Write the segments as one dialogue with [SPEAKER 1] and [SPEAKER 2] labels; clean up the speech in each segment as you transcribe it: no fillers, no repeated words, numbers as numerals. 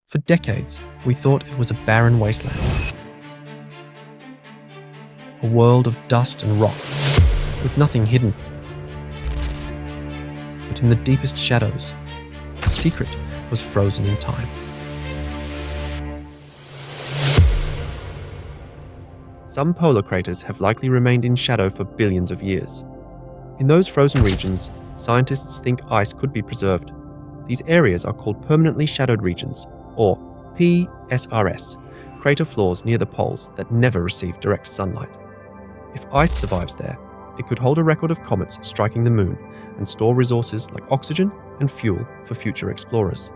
[SPEAKER 1] For decades, we thought it was a barren wasteland. A world of dust and rock, with nothing hidden. But in the deepest shadows, a secret was frozen in time. Some polar craters have likely remained in shadow for billions of years. In those frozen regions, scientists think ice could be preserved. These areas are called permanently shadowed regions, or PSRS, crater floors near the poles that never receive direct sunlight. If ice survives there, it could hold a record of comets striking the moon and store resources like oxygen and fuel for future explorers.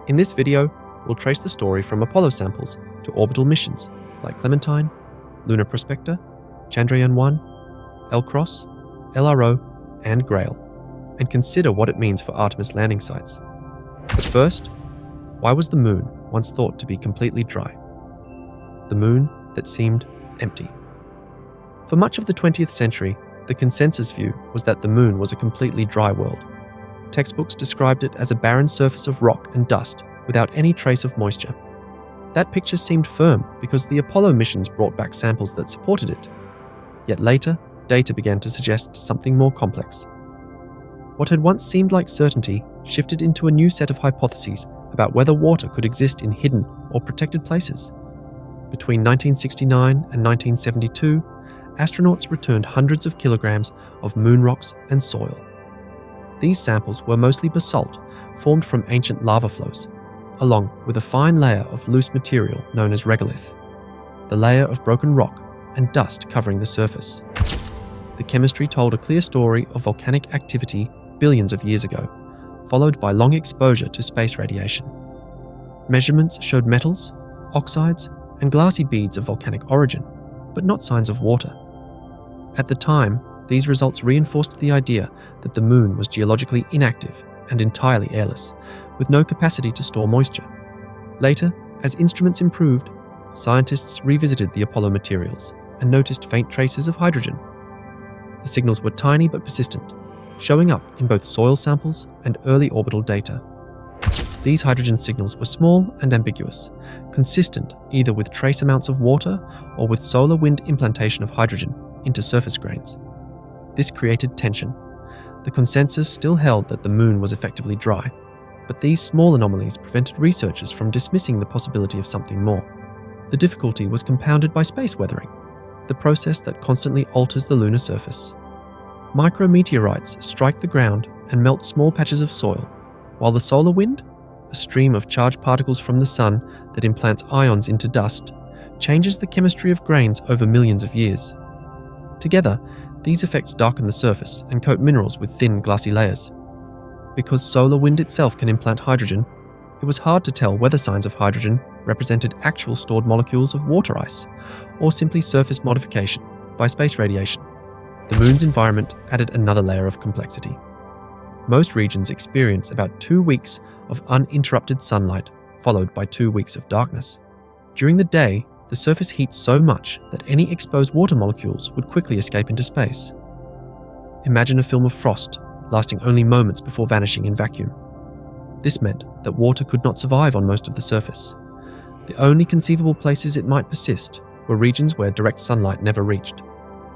[SPEAKER 1] In this video, we'll trace the story from Apollo samples to orbital missions like Clementine, Lunar Prospector, Chandrayaan-1, L-Cross, LRO, and Grail, and consider what it means for Artemis landing sites. But first, why was the moon once thought to be completely dry? The moon that seemed empty. For much of the 20th century, the consensus view was that the moon was a completely dry world. Textbooks described it as a barren surface of rock and dust without any trace of moisture. That picture seemed firm because the Apollo missions brought back samples that supported it. Yet later, data began to suggest something more complex. What had once seemed like certainty shifted into a new set of hypotheses about whether water could exist in hidden or protected places. Between 1969 and 1972, astronauts returned hundreds of kilograms of moon rocks and soil. These samples were mostly basalt, formed from ancient lava flows, along with a fine layer of loose material known as regolith, the layer of broken rock and dust covering the surface. The chemistry told a clear story of volcanic activity billions of years ago, followed by long exposure to space radiation. Measurements showed metals, oxides, and glassy beads of volcanic origin, but not signs of water. At the time, these results reinforced the idea that the moon was geologically inactive and entirely airless, with no capacity to store moisture. Later, as instruments improved, scientists revisited the Apollo materials and noticed faint traces of hydrogen. The signals were tiny but persistent, showing up in both soil samples and early orbital data. These hydrogen signals were small and ambiguous, consistent either with trace amounts of water or with solar wind implantation of hydrogen into surface grains. This created tension. The consensus still held that the moon was effectively dry, but these small anomalies prevented researchers from dismissing the possibility of something more. The difficulty was compounded by space weathering, the process that constantly alters the lunar surface. Micrometeorites strike the ground and melt small patches of soil, while the solar wind, a stream of charged particles from the sun that implants ions into dust, changes the chemistry of grains over millions of years. Together, these effects darken the surface and coat minerals with thin, glassy layers. Because solar wind itself can implant hydrogen, it was hard to tell whether signs of hydrogen represented actual stored molecules of water ice, or simply surface modification by space radiation. The moon's environment added another layer of complexity. Most regions experience about 2 weeks of uninterrupted sunlight, followed by 2 weeks of darkness. During the day, the surface heats so much that any exposed water molecules would quickly escape into space. Imagine a film of frost, lasting only moments before vanishing in vacuum. This meant that water could not survive on most of the surface. The only conceivable places it might persist were regions where direct sunlight never reached,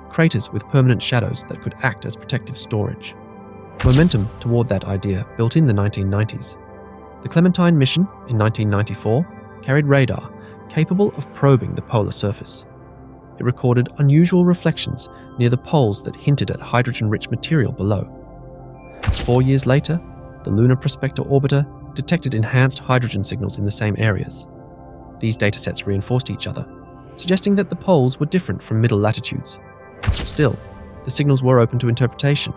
[SPEAKER 1] craters with permanent shadows that could act as protective storage. Momentum toward that idea built in the 1990s. The Clementine mission in 1994 carried radar capable of probing the polar surface. It recorded unusual reflections near the poles that hinted at hydrogen-rich material below. 4 years later, the Lunar Prospector orbiter detected enhanced hydrogen signals in the same areas. These datasets reinforced each other, suggesting that the poles were different from middle latitudes. Still, the signals were open to interpretation.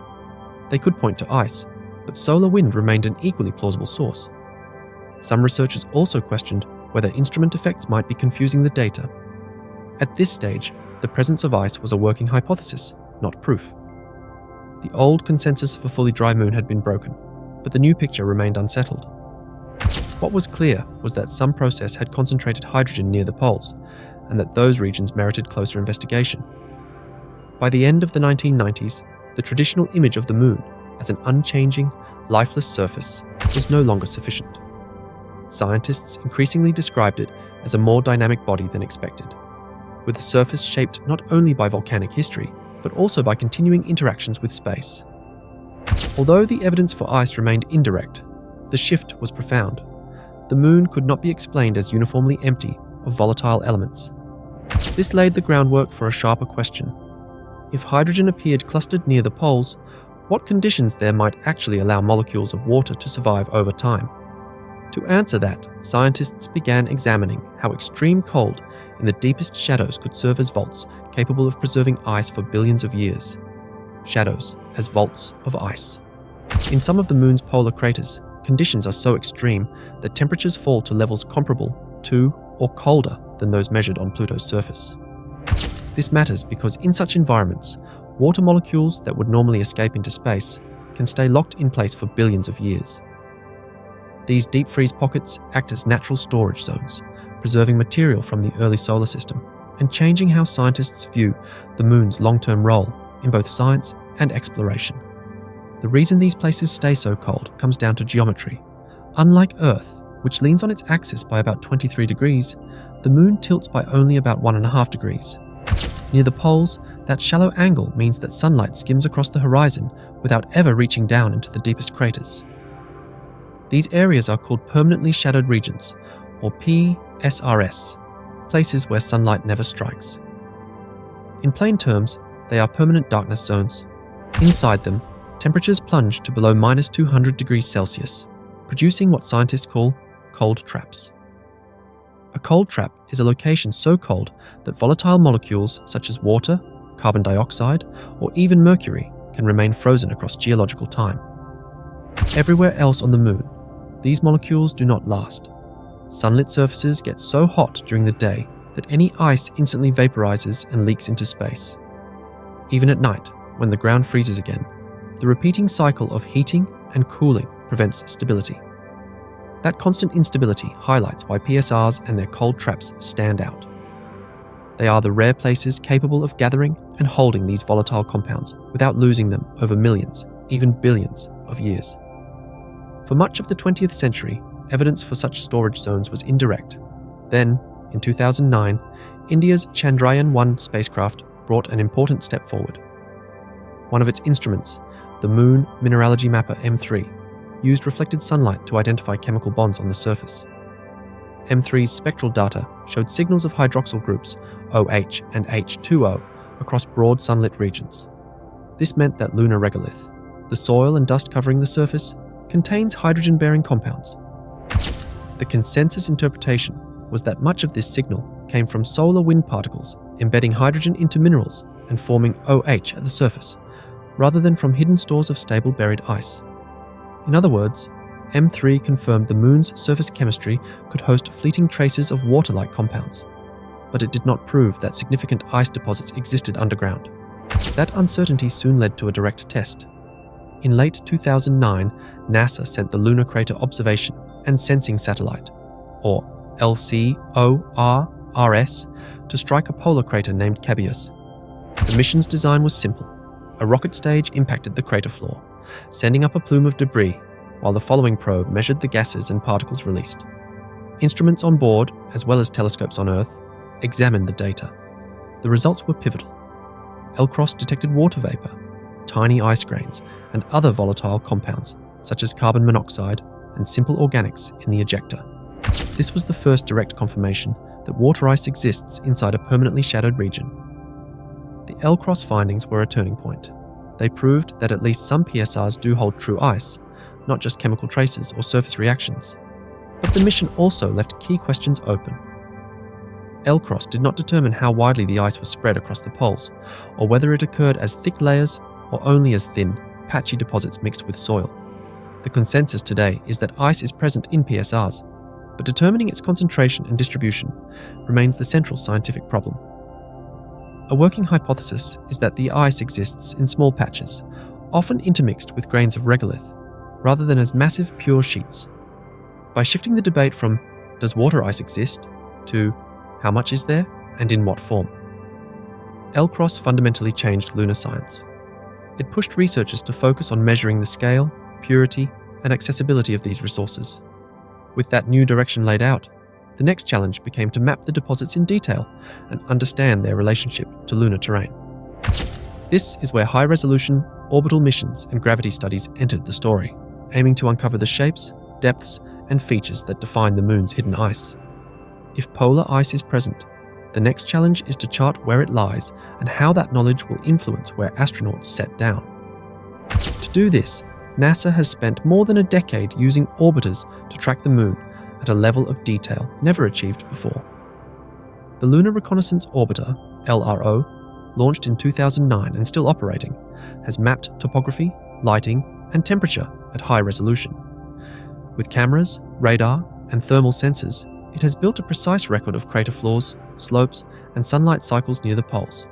[SPEAKER 1] They could point to ice, but solar wind remained an equally plausible source. Some researchers also questioned whether instrument effects might be confusing the data. At this stage, the presence of ice was a working hypothesis, not proof. The old consensus for a fully dry moon had been broken, but the new picture remained unsettled. What was clear was that some process had concentrated hydrogen near the poles, and that those regions merited closer investigation. By the end of the 1990s, the traditional image of the moon as an unchanging, lifeless surface was no longer sufficient. scientists increasingly described it as a more dynamic body than expected, with a surface shaped not only by volcanic history, but also by continuing interactions with space. Although the evidence for ice remained indirect, the shift was profound. The Moon could not be explained as uniformly empty of volatile elements. This laid the groundwork for a sharper question. If hydrogen appeared clustered near the poles, what conditions there might actually allow molecules of water to survive over time? To answer that, scientists began examining how extreme cold in the deepest shadows could serve as vaults capable of preserving ice for billions of years. Shadows as vaults of ice. In some of the Moon's polar craters, conditions are so extreme that temperatures fall to levels comparable to or colder than those measured on Pluto's surface. This matters because in such environments, water molecules that would normally escape into space can stay locked in place for billions of years. These deep freeze pockets act as natural storage zones, preserving material from the early solar system and changing how scientists view the Moon's long-term role in both science and exploration. The reason these places stay so cold comes down to geometry. Unlike Earth, which leans on its axis by about 23 degrees, the Moon tilts by only about 1.5 degrees. Near the poles, that shallow angle means that sunlight skims across the horizon without ever reaching down into the deepest craters. These areas are called permanently shadowed regions, or PSRS, places where sunlight never strikes. In plain terms, they are permanent darkness zones. Inside them, temperatures plunge to below -200 degrees Celsius, producing what scientists call cold traps. A cold trap is a location so cold that volatile molecules such as water, carbon dioxide, or even mercury can remain frozen across geological time. Everywhere else on the Moon, these molecules do not last. Sunlit surfaces get so hot during the day that any ice instantly vaporizes and leaks into space. Even at night, when the ground freezes again, the repeating cycle of heating and cooling prevents stability. That constant instability highlights why PSRs and their cold traps stand out. They are the rare places capable of gathering and holding these volatile compounds without losing them over millions, even billions of years. For much of the 20th century, evidence for such storage zones was indirect. Then, in 2009, India's Chandrayaan-1 spacecraft brought an important step forward. One of its instruments, the Moon Mineralogy Mapper M3, used reflected sunlight to identify chemical bonds on the surface. M3's spectral data showed signals of hydroxyl groups OH and H2O across broad sunlit regions. This meant that lunar regolith, the soil and dust covering the surface, contains hydrogen-bearing compounds. The consensus interpretation was that much of this signal came from solar wind particles embedding hydrogen into minerals and forming OH at the surface, rather than from hidden stores of stable buried ice. In other words, M3 confirmed the Moon's surface chemistry could host fleeting traces of water-like compounds, but it did not prove that significant ice deposits existed underground. That uncertainty soon led to a direct test. In late 2009, NASA sent the Lunar Crater Observation and Sensing Satellite, or LCORRS, to strike a polar crater named Cabeus. The mission's design was simple. A rocket stage impacted the crater floor, sending up a plume of debris, while the following probe measured the gases and particles released. Instruments on board, as well as telescopes on Earth, examined the data. The results were pivotal. LCROSS detected water vapor, tiny ice grains, and other volatile compounds, such as carbon monoxide and simple organics in the ejecta. This was the first direct confirmation that water ice exists inside a permanently shadowed region. The LCROSS findings were a turning point. They proved that at least some PSRs do hold true ice, not just chemical traces or surface reactions. But the mission also left key questions open. LCROSS did not determine how widely the ice was spread across the poles, or whether it occurred as thick layers or only as thin, patchy deposits mixed with soil. The consensus today is that ice is present in PSRs, but determining its concentration and distribution remains the central scientific problem. A working hypothesis is that the ice exists in small patches, often intermixed with grains of regolith, rather than as massive pure sheets. By shifting the debate from "does water ice exist?" to "how much is there and in what form?", LCROSS fundamentally changed lunar science. It pushed researchers to focus on measuring the scale, purity, and accessibility of these resources. With that new direction laid out, the next challenge became to map the deposits in detail and understand their relationship to lunar terrain. This is where high-resolution orbital missions and gravity studies entered the story, aiming to uncover the shapes, depths, and features that define the Moon's hidden ice. If polar ice is present, the next challenge is to chart where it lies and how that knowledge will influence where astronauts set down. To do this, NASA has spent more than a decade using orbiters to track the Moon at a level of detail never achieved before. The Lunar Reconnaissance Orbiter, LRO, launched in 2009 and still operating, has mapped topography, lighting, and temperature at high resolution. With cameras, radar, and thermal sensors, it has built a precise record of crater floors, slopes, and sunlight cycles near the poles.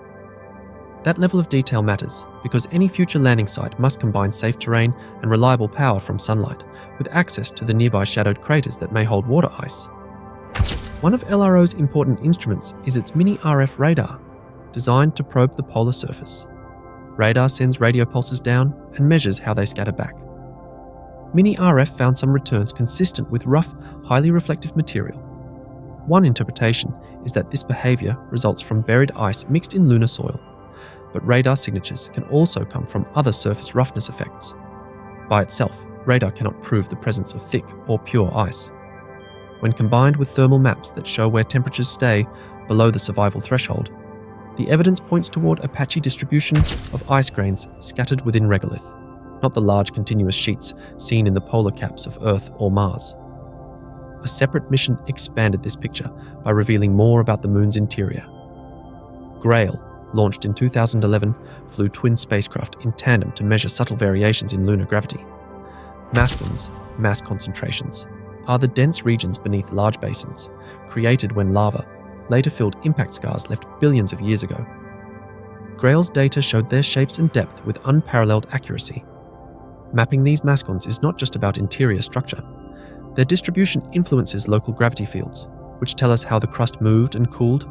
[SPEAKER 1] That level of detail matters because any future landing site must combine safe terrain and reliable power from sunlight with access to the nearby shadowed craters that may hold water ice. One of LRO's important instruments is its mini RF radar, designed to probe the polar surface. Radar sends radio pulses down and measures how they scatter back. Mini RF found some returns consistent with rough, highly reflective material. One interpretation is that this behavior results from buried ice mixed in lunar soil, but radar signatures can also come from other surface roughness effects. By itself, radar cannot prove the presence of thick or pure ice. When combined with thermal maps that show where temperatures stay below the survival threshold, the evidence points toward a patchy distribution of ice grains scattered within regolith, not the large continuous sheets seen in the polar caps of Earth or Mars. A separate mission expanded this picture by revealing more about the Moon's interior. Grail, launched in 2011, flew twin spacecraft in tandem to measure subtle variations in lunar gravity. Mascons, mass concentrations, are the dense regions beneath large basins, created when lava later filled impact scars left billions of years ago. Grail's data showed their shapes and depth with unparalleled accuracy. Mapping these mascons is not just about interior structure. Their distribution influences local gravity fields, which tell us how the crust moved and cooled,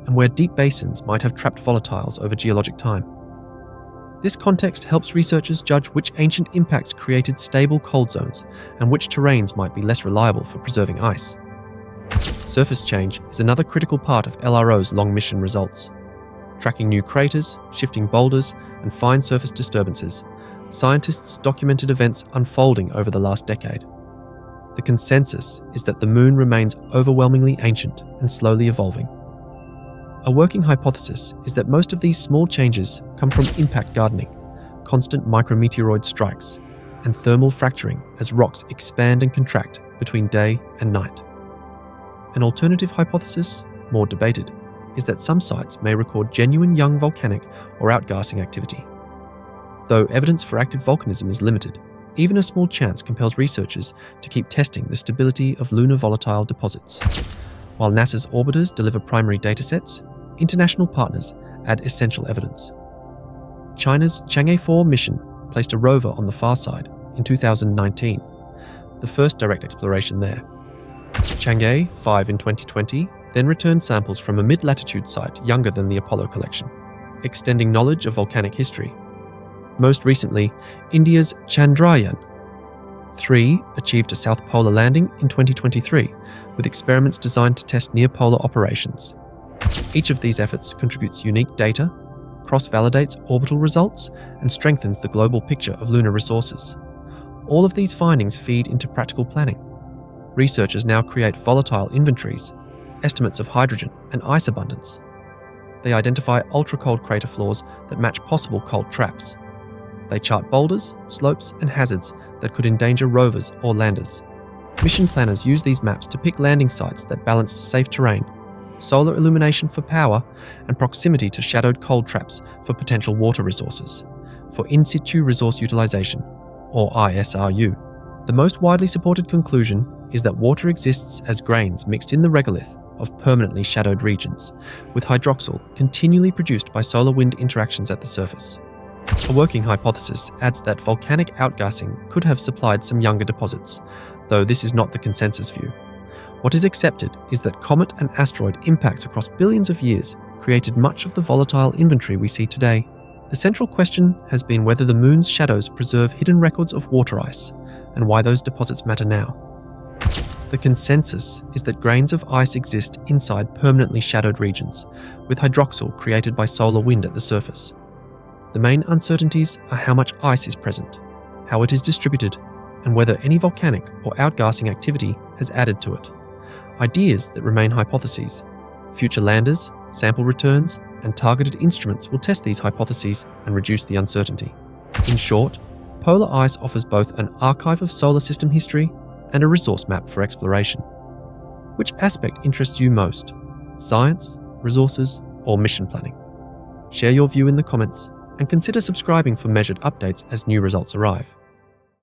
[SPEAKER 1] and where deep basins might have trapped volatiles over geologic time. This context helps researchers judge which ancient impacts created stable cold zones and which terrains might be less reliable for preserving ice. Surface change is another critical part of LRO's long mission results. Tracking new craters, shifting boulders, and fine surface disturbances, scientists documented events unfolding over the last decade. The consensus is that the Moon remains overwhelmingly ancient and slowly evolving. A working hypothesis is that most of these small changes come from impact gardening, constant micrometeoroid strikes, and thermal fracturing as rocks expand and contract between day and night. An alternative hypothesis, more debated, is that some sites may record genuine young volcanic or outgassing activity. Though evidence for active volcanism is limited, even a small chance compels researchers to keep testing the stability of lunar volatile deposits. While NASA's orbiters deliver primary datasets, international partners add essential evidence. China's Chang'e 4 mission placed a rover on the far side in 2019, the first direct exploration there. Chang'e 5 in 2020 then returned samples from a mid-latitude site younger than the Apollo collection, extending knowledge of volcanic history. Most recently, India's Chandrayaan-3 achieved a South Polar landing in 2023, with experiments designed to test near-polar operations. Each of these efforts contributes unique data, cross-validates orbital results, and strengthens the global picture of lunar resources. All of these findings feed into practical planning. Researchers now create volatile inventories, estimates of hydrogen and ice abundance. They identify ultra-cold crater floors that match possible cold traps. They chart boulders, slopes, and hazards that could endanger rovers or landers. Mission planners use these maps to pick landing sites that balance safe terrain, solar illumination for power, and proximity to shadowed cold traps for potential water resources, for in situ resource utilization, or ISRU. The most widely supported conclusion is that water exists as grains mixed in the regolith of permanently shadowed regions, with hydroxyl continually produced by solar wind interactions at the surface. A working hypothesis adds that volcanic outgassing could have supplied some younger deposits, though this is not the consensus view. What is accepted is that comet and asteroid impacts across billions of years created much of the volatile inventory we see today. The central question has been whether the Moon's shadows preserve hidden records of water ice, and why those deposits matter now. The consensus is that grains of ice exist inside permanently shadowed regions, with hydroxyl created by solar wind at the surface. The main uncertainties are how much ice is present, how it is distributed, and whether any volcanic or outgassing activity has added to it. Ideas that remain hypotheses. Future landers, sample returns, and targeted instruments will test these hypotheses and reduce the uncertainty. In short, polar ice offers both an archive of solar system history and a resource map for exploration. Which aspect interests you most? Science, resources, or mission planning? Share your view in the comments and consider subscribing for measured updates as new results arrive.